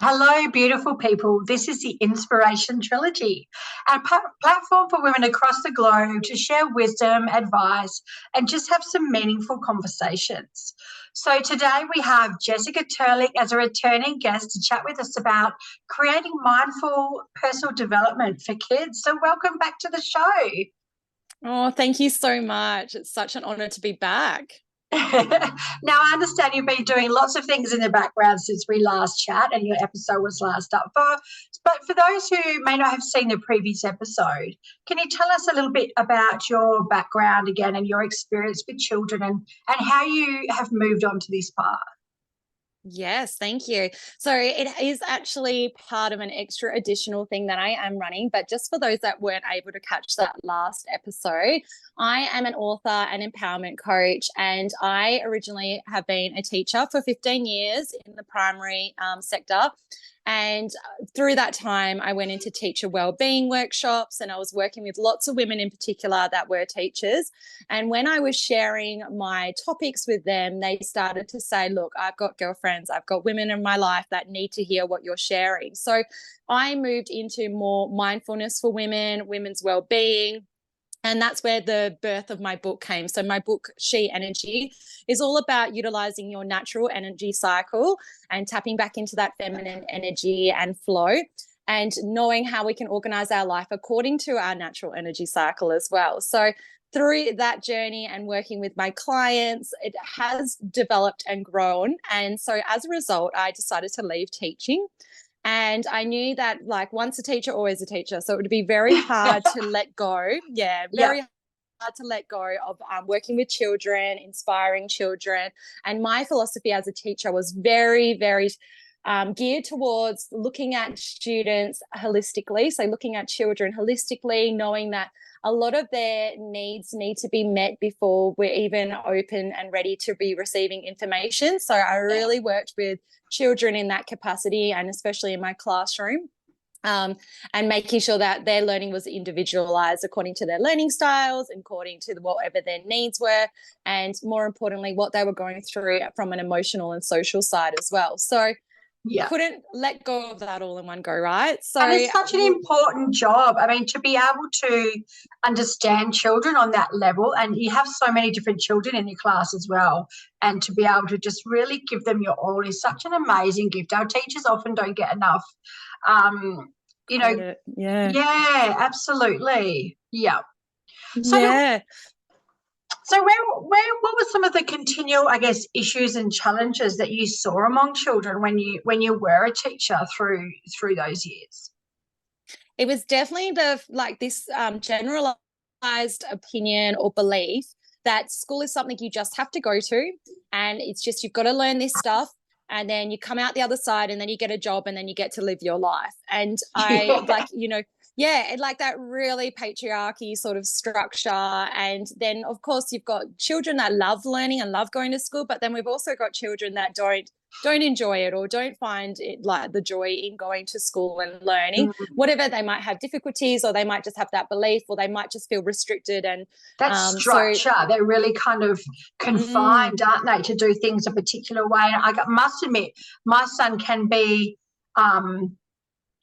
Hello, beautiful people. This is the Inspiration Trilogy, a platform for women across the globe to share wisdom, advice, and just have some meaningful conversations. So today we have Jessica Terlick as a returning guest to chat with us about creating mindful personal development for kids. So welcome back to the show. Oh, thank you so much. It's such an honor to be back. Now, I understand you've been doing lots of things in the background since we last chat and your episode was last up for. But for those who may not have seen the previous episode, can you tell us a little bit about your background again and your experience with children and how you have moved on to this path? Yes, thank you. So it is actually part of an extra additional thing that I am running, but just for those that weren't able to catch that last episode, I am an author and empowerment coach, and I originally have been a teacher for 15 years in the primary sector. And through that time, I went into teacher wellbeing workshops, and I was working with lots of women in particular that were teachers. And when I was sharing my topics with them, they started to say, look, I've got girlfriends, I've got women in my life that need to hear what you're sharing. So I moved into more mindfulness for women, women's well-being. And that's where the birth of my book came. So my book, She Energy, is all about utilizing your natural energy cycle and tapping back into that feminine energy and flow, and knowing how we can organize our life according to our natural energy cycle as well. So through that journey and working with my clients, it has developed and grown. And so as a result, I decided to leave teaching. And I knew that, like, once a teacher, always a teacher. So it would be very hard to let go. Yeah, very hard to let go of working with children, inspiring children. And my philosophy as a teacher was very, very geared towards looking at students holistically. So looking at children holistically, knowing that a lot of their needs need to be met before we're even open and ready to be receiving information. So I really worked with children in that capacity, and especially in my classroom, and making sure that their learning was individualized according to their learning styles, according to whatever their needs were, and more importantly, what they were going through from an emotional and social side as well. So couldn't let go of that all in one go, right? So, and it's such an important job. I mean, to be able to understand children on that level, and you have so many different children in your class as well, and to be able to just really give them your all is such an amazing gift. Our teachers often don't get enough, yeah, absolutely. Yeah. So yeah. So what were some of the continual, I guess, issues and challenges that you saw among children when you were a teacher through those years? It was definitely this generalized opinion or belief that school is something you just have to go to, and it's just you've got to learn this stuff, and then you come out the other side, and then you get a job, and then you get to live your life. And like that really patriarchy sort of structure. And then, of course, you've got children that love learning and love going to school, but then we've also got children that don't enjoy it or don't find it, like, the joy in going to school and learning, whatever. They might have difficulties, or they might just have that belief, or they might just feel restricted. And that structure, they're really kind of confined, aren't they, to do things a particular way. And I must admit, my son can be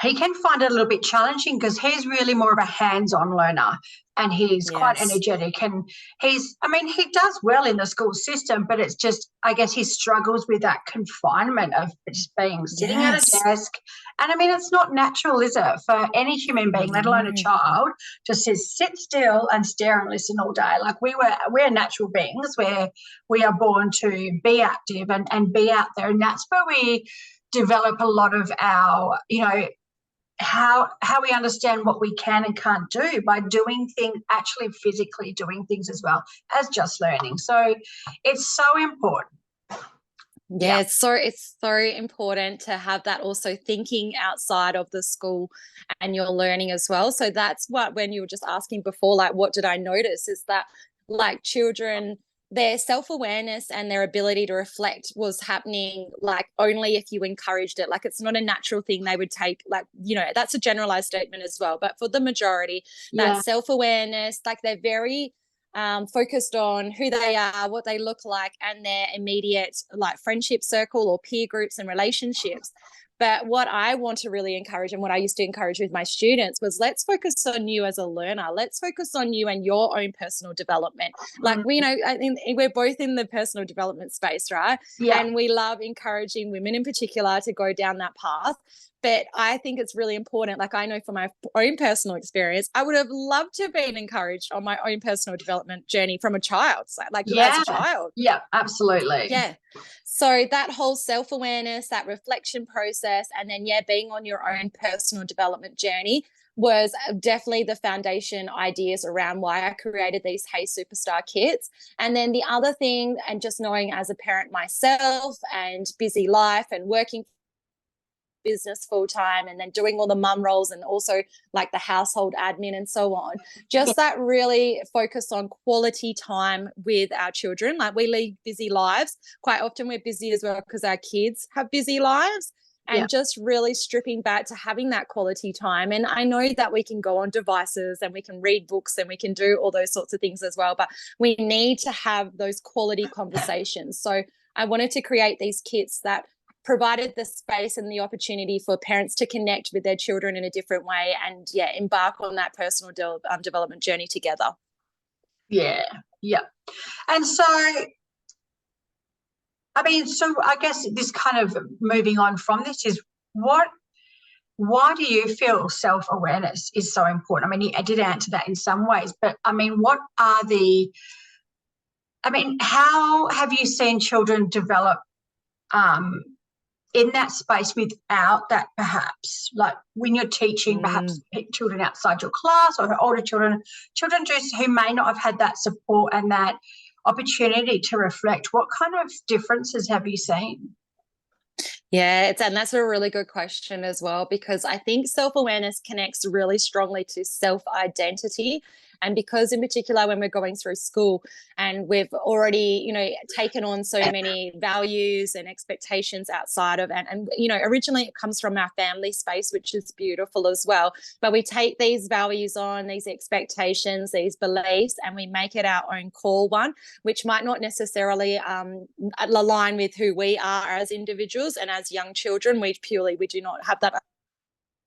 he can find it a little bit challenging because he's really more of a hands-on learner, and he's quite energetic, and he does well in the school system, but it's just, I guess, he struggles with that confinement of just being sitting at a desk. And I mean, it's not natural, is it, for any human being, let alone a child, to sit still and stare and listen all day. Like, we're natural beings where we are born to be active and be out there, and that's where we develop a lot of our, how we understand what we can and can't do by doing things, actually physically doing things as well as just learning. So it's so important. Yeah, it's so important to have that also thinking outside of the school and your learning as well. So that's what, when you were just asking before, like, what did I notice, is that, like, children, their self-awareness and their ability to reflect was happening, like, only if you encouraged it. Like, it's not a natural thing they would take, like, that's a generalized statement as well, but for the majority, that self-awareness, like, they're very focused on who they are, what they look like, and their immediate, like, friendship circle or peer groups and relationships. But what I want to really encourage, and what I used to encourage with my students, was let's focus on you as a learner. Let's focus on you and your own personal development. Like, we know, I think we're both in the personal development space, right? Yeah. And we love encouraging women in particular to go down that path. But I think it's really important. Like, I know from my own personal experience, I would have loved to have been encouraged on my own personal development journey from a child, like as a child. Yeah, absolutely. Yeah. So that whole self-awareness, that reflection process, and then, being on your own personal development journey was definitely the foundation ideas around why I created these Hey Superstar kits. And then the other thing, and just knowing as a parent myself and busy life and working business full time, and then doing all the mum roles and also like the household admin and so on, just that really focus on quality time with our children. Like, we lead busy lives. Quite often we're busy as well because our kids have busy lives, and just really stripping back to having that quality time. And I know that we can go on devices and we can read books and we can do all those sorts of things as well, but we need to have those quality conversations. So I wanted to create these kits that provided the space and the opportunity for parents to connect with their children in a different way and embark on that personal development journey together. Yeah. And so, I mean, so I guess this kind of moving on from this is why do you feel self-awareness is so important? I mean, I did answer that in some ways, but I mean, how have you seen children develop in that space without that, perhaps, like when you're teaching perhaps children outside your class or older children just who may not have had that support and that opportunity to reflect, what kind of differences have you seen? Yeah, and that's a really good question as well, because I think self-awareness connects really strongly to self-identity. And because in particular, when we're going through school and we've already, taken on so many values and expectations outside of, and originally it comes from our family space, which is beautiful as well. But we take these values on, these expectations, these beliefs, and we make it our own core one, which might not necessarily align with who we are as individuals. And as young children, we do not have that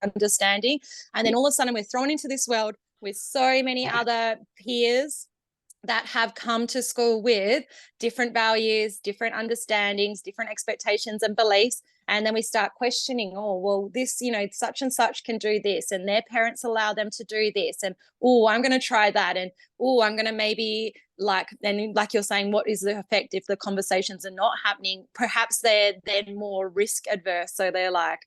understanding. And then all of a sudden we're thrown into this world with so many other peers that have come to school with different values, different understandings, different expectations and beliefs. And then we start questioning, oh, well, this, such and such can do this, and their parents allow them to do this. And, oh, I'm going to try that. And, oh, I'm going to maybe then like you're saying, what is the effect if the conversations are not happening? Perhaps they're then more risk adverse. So they're like,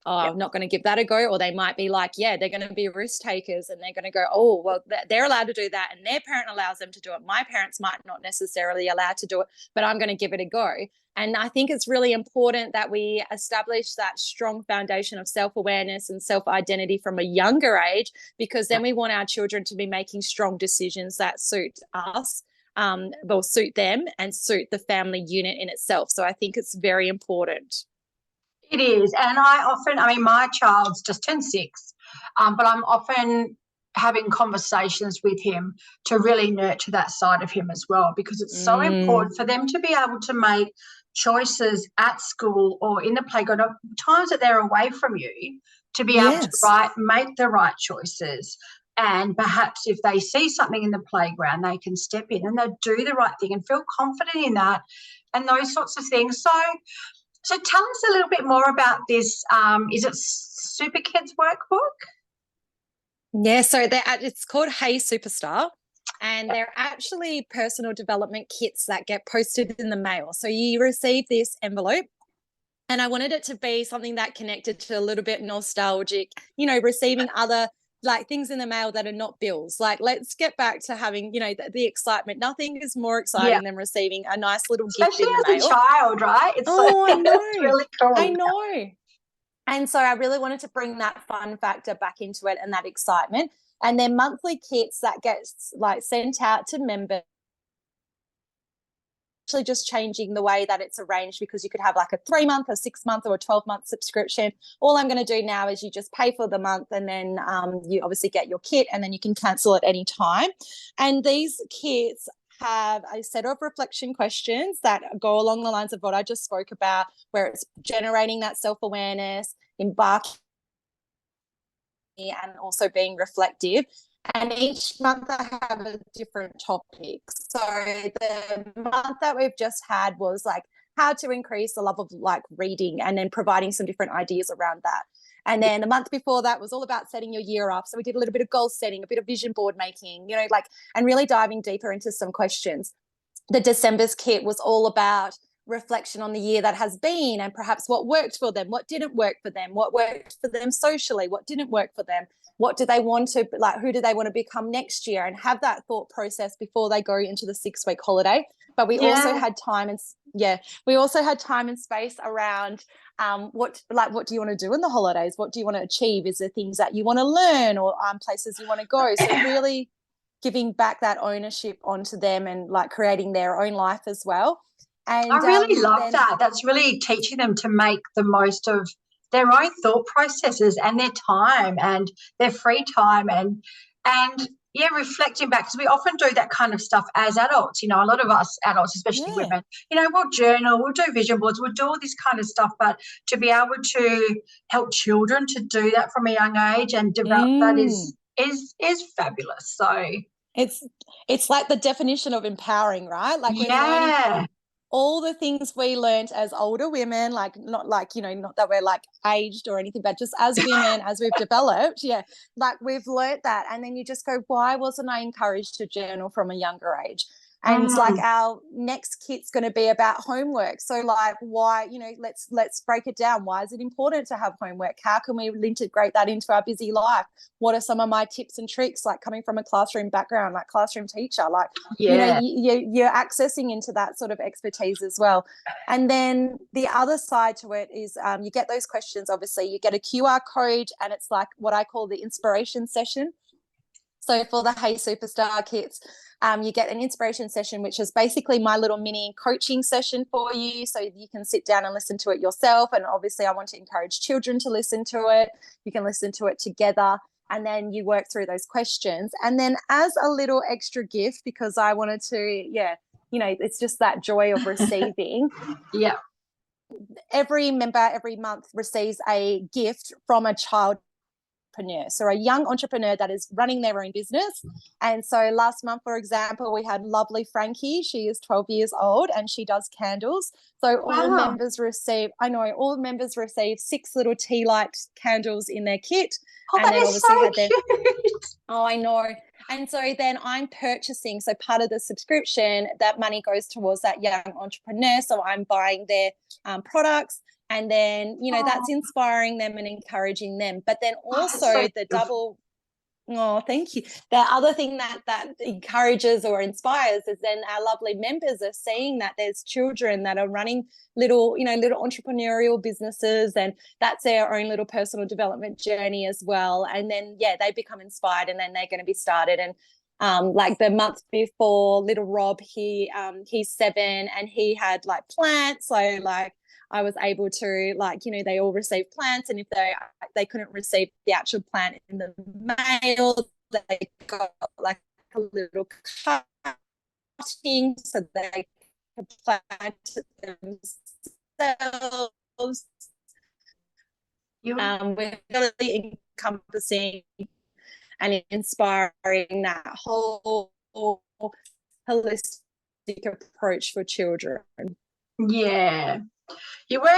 oh, I'm not going to give that a go. Or they might be like, they're going to be risk takers, and they're going to go, oh, well, they're allowed to do that and their parent allows them to do it. My parents might not necessarily allow to do it, but I'm going to give it a go. And I think it's really important that we establish that strong foundation of self-awareness and self-identity from a younger age, because then we want our children to be making strong decisions that suit us, suit them and suit the family unit in itself. So I think it's very important. It is. And my child's just turned 6, but I'm often having conversations with him to really nurture that side of him as well, because it's so important for them to be able to make choices at school or in the playground, or times that they're away from you, to be able to make the right choices. And perhaps if they see something in the playground, they can step in and they'll do the right thing and feel confident in that and those sorts of things. So tell us a little bit more about this. Is it Super Kids workbook? Yeah, so it's called Hey Superstar, and they're actually personal development kits that get posted in the mail. So you receive this envelope, and I wanted it to be something that connected to a little bit nostalgic, receiving other things in the mail that are not bills. Like, let's get back to having, the excitement. Nothing is more exciting than receiving a nice little gift in the mail. Especially as a child, right? I know. It's really cool. I know. And so I really wanted to bring that fun factor back into it and that excitement. And they're monthly kits that gets sent out to members. Actually just changing the way that it's arranged, because you could have a 3-month, a 6-month, or a 12-month subscription. All I'm going to do now is you just pay for the month, and then you obviously get your kit, and then you can cancel at any time. And these kits have a set of reflection questions that go along the lines of what I just spoke about, where it's generating that self-awareness, embarking, and also being reflective. And each month I have a different topic. So the month that we've just had was like how to increase the love of like reading, and then providing some different ideas around that. And then the month before that was all about setting your year up. So we did a little bit of goal setting, a bit of vision board making, like, and really diving deeper into some questions. The December's kit was all about reflection on the year that has been, and perhaps what worked for them, what didn't work for them, what worked for them socially, what didn't work for them, what do they want to, like, who do they want to become next year, and have that thought process before they go into the 6-week holiday. But we also had time and space around what do you want to do in the holidays? What do you want to achieve? Is there things that you want to learn, or places you want to go? So really giving back that ownership onto them, and like creating their own life as well. And I really love that. That's really teaching them to make the most of their own thought processes and their time and their free time, and yeah, reflecting back, because we often do that kind of stuff as adults. A lot of us adults, especially women, we'll journal, we'll do vision boards, we'll do all this kind of stuff, but to be able to help children to do that from a young age and develop that is fabulous. So it's like the definition of empowering, right? Like we're learning all the things we learned as older women, like not that we're like aged or anything, but just as women, as we've developed, like we've learned that. And then you just go, why wasn't I encouraged to journal from a younger age? And like our next kit's going to be about homework. So like, why, let's break it down. Why is it important to have homework? How can we integrate that into our busy life? What are some of my tips and tricks, like coming from a classroom background, like classroom teacher, like, you're accessing into that sort of expertise as well. And then the other side to it is you get those questions, obviously, you get a QR code, and it's like what I call the inspiration session. So for the Hey Superstar kits, you get an inspiration session, which is basically my little mini coaching session for you. So you can sit down and listen to it yourself. And obviously I want to encourage children to listen to it. You can listen to it together, and then you work through those questions. And then as a little extra gift, because I wanted to, it's just that joy of receiving. Every member every month receives a gift from a child entrepreneur, so a young entrepreneur that is running their own business. And so last month, for example, we had lovely Frankie. She is 12 years old and she does candles. So all members receive 6 little tea light candles in their kit. Oh, and that is so cute. Oh, I know. And so then I'm purchasing, so part of the subscription, that money goes towards that young entrepreneur. So I'm buying their products, and then, that's inspiring them and encouraging them. But then also the double, thank you. The other thing that encourages or inspires is then our lovely members are seeing that there's children that are running little entrepreneurial businesses, and that's their own little personal development journey as well. And then, they become inspired, and then they're going to be started. And like the month before, little Rob, he's 7, and he had like plants. So like, I was able to, like, they all received plants, and if they couldn't receive the actual plant in the mail, they got like a little cutting so they could plant themselves. We're really encompassing and inspiring that whole holistic approach for children. Yeah. You were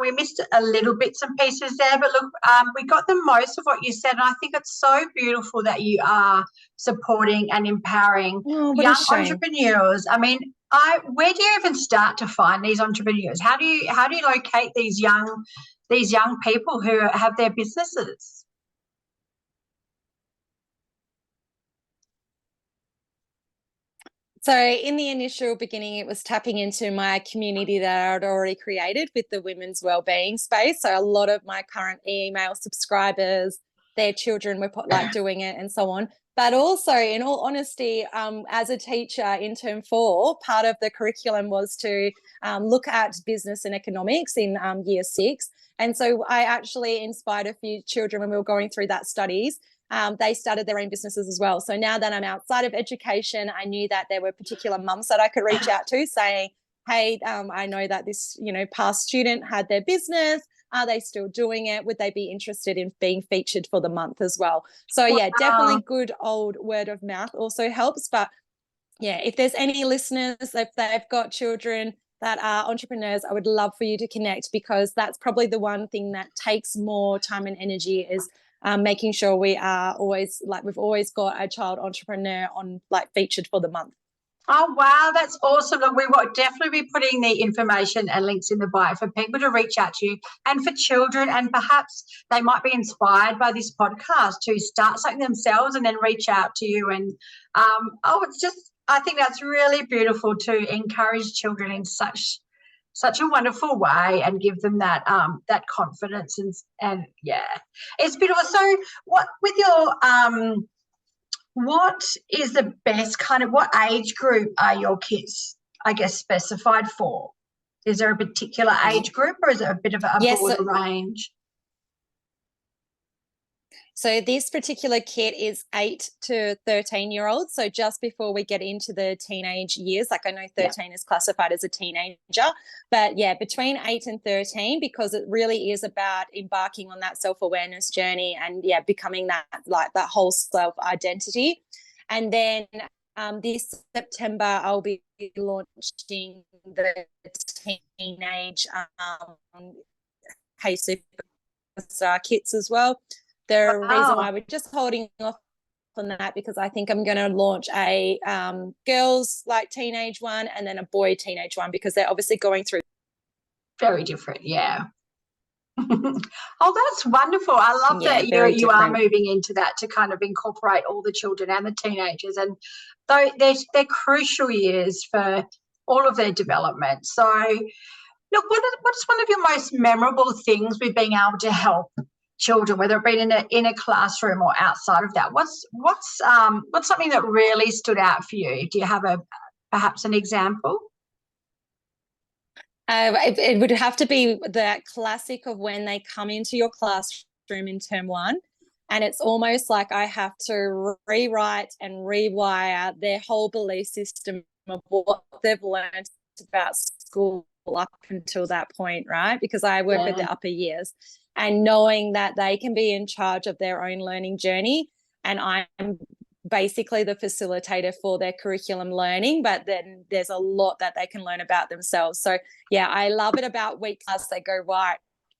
we missed a little bits and pieces there, but look, we got the most of what you said, and I think it's so beautiful that you are supporting and empowering young entrepreneurs. I mean, where do you even start to find these entrepreneurs? How do you locate these young people who have their businesses? So in the initial beginning, it was tapping into my community that I'd already created with the women's wellbeing space. So a lot of my current email subscribers, their children were like doing it and so on. But also, in all honesty, as a teacher in Term 4, part of the curriculum was to look at business and economics in Year 6. And so I actually inspired a few children when we were going through that studies they started their own businesses as well. So now that I'm outside of education, I knew that there were particular mums that I could reach out to saying, hey, I know that this, past student had their business. Are they still doing it? Would they be interested in being featured for the month as well? So yeah, definitely good old word of mouth also helps. But yeah, if there's any listeners, if they've got children that are entrepreneurs, I would love for you to connect, because that's probably the one thing that takes more time and energy is making sure we are always, like, we've always got a child entrepreneur on, like, featured for the month. Oh, wow, that's awesome. Look, we will definitely be putting the information and links in the bio for people to reach out to you, and for children, and perhaps they might be inspired by this podcast to start something themselves and then reach out to you. And, it's just, I think that's really beautiful to encourage children in such a wonderful way and give them that that confidence, and yeah, it's beautiful. So what with your what is the best what age group are your kids, I guess, specified for? Is there a particular age group, or is it a bit of a broader range? So this particular kit is 8 to 13-year-olds. So just before we get into the teenage years, like I know 13 is classified as a teenager, but yeah, between 8 and 13, because it really is about embarking on that self-awareness journey and becoming that, like, that whole self-identity. And then this September, I'll be launching the teenage Hey Superstar kits as well. The reason why we're just holding off on that, because I think I'm going to launch a girls, like, teenage one, and then a boy teenage one, because they're obviously going through very different. Oh, that's wonderful. I love that you are moving into that, to kind of incorporate all the children and the teenagers, and though they're crucial years for all of their development. So look, what's one of your most memorable things with being able to help children, whether it be in a classroom or outside of that? What's something that really stood out for you? Do you have perhaps an example? It would have to be that classic of when they come into your classroom in term 1, and it's almost like I have to rewrite and rewire their whole belief system of what they've learned about school up until that point, right? Because I work with the upper years, and knowing that they can be in charge of their own learning journey, and I'm basically the facilitator for their curriculum learning, but then there's a lot that they can learn about themselves. So yeah, I love it about week class. They go, right,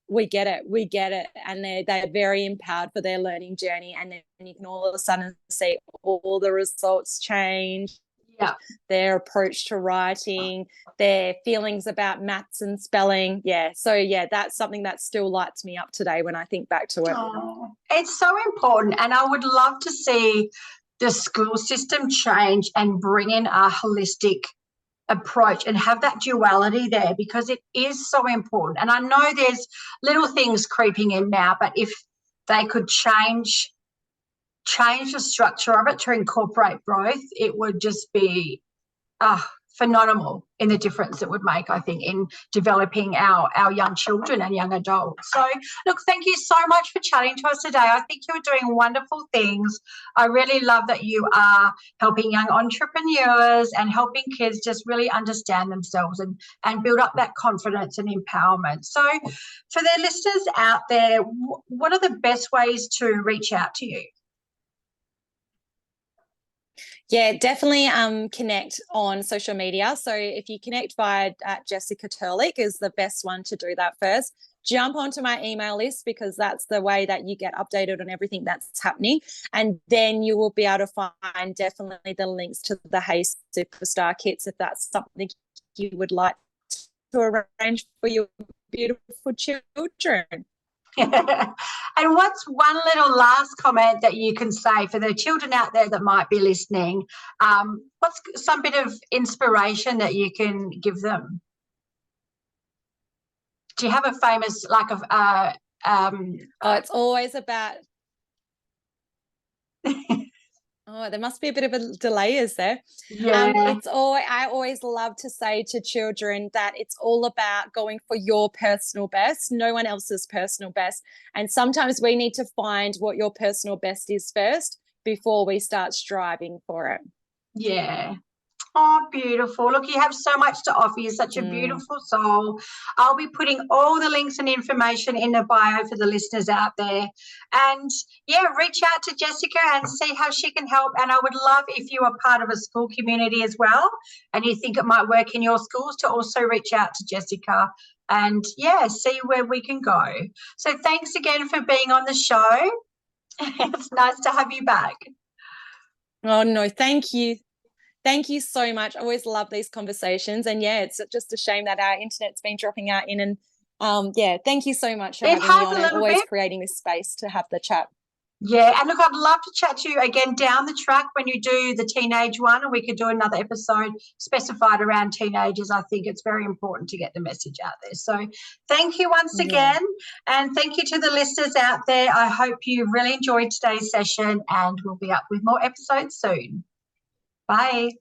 we get it, and they're very empowered for their learning journey, and then you can all of a sudden see all the results change. Their approach to writing, their feelings about maths and spelling. So that's something that still lights me up today when I think back to it. Oh, it's so important, and I would love to see the school system change and bring in a holistic approach and have that duality there, because it is so important. And I know there's little things creeping in now, but if they could change the structure of it to incorporate both, it would just be phenomenal in the difference it would make, I think, in developing our young children and young adults. So look, thank you so much for chatting to us today. I think you're doing wonderful things. I really love that you are helping young entrepreneurs and helping kids just really understand themselves and build up that confidence and empowerment. So for the listeners out there, what are the best ways to reach out to you? Yeah, definitely connect on social media. So if you connect via Jessica Terlick is the best one to do that first. Jump onto my email list, because that's the way that you get updated on everything that's happening. And then you will be able to find definitely the links to the Hey Superstar kits, if that's something you would like to arrange for your beautiful children. And what's one little last comment that you can say for the children out there that might be listening? What's some bit of inspiration that you can give them? Do you have a famous, like, it's always about Oh, there must be a bit of a delay, is there? Yeah. I always love to say to children that it's all about going for your personal best, no one else's personal best. And sometimes we need to find what your personal best is first before we start striving for it. Yeah. Oh, beautiful. Look, you have so much to offer. You're such a beautiful soul. I'll be putting all the links and information in the bio for the listeners out there. And yeah, reach out to Jessica and see how she can help. And I would love if you are part of a school community as well and you think it might work in your schools to also reach out to Jessica and yeah, see where we can go. So thanks again for being on the show. It's nice to have you back. Oh, no, thank you. Thank you so much. I always love these conversations. And yeah, it's just a shame that our internet's been dropping out in. And yeah, thank you so much for having me on and always creating this space to have the chat. Yeah, and look, I'd love to chat to you again down the track when you do the teenage one, and we could do another episode specified around teenagers. I think it's very important to get the message out there. So thank you once again, and thank you to the listeners out there. I hope you really enjoyed today's session, and we'll be up with more episodes soon. Bye.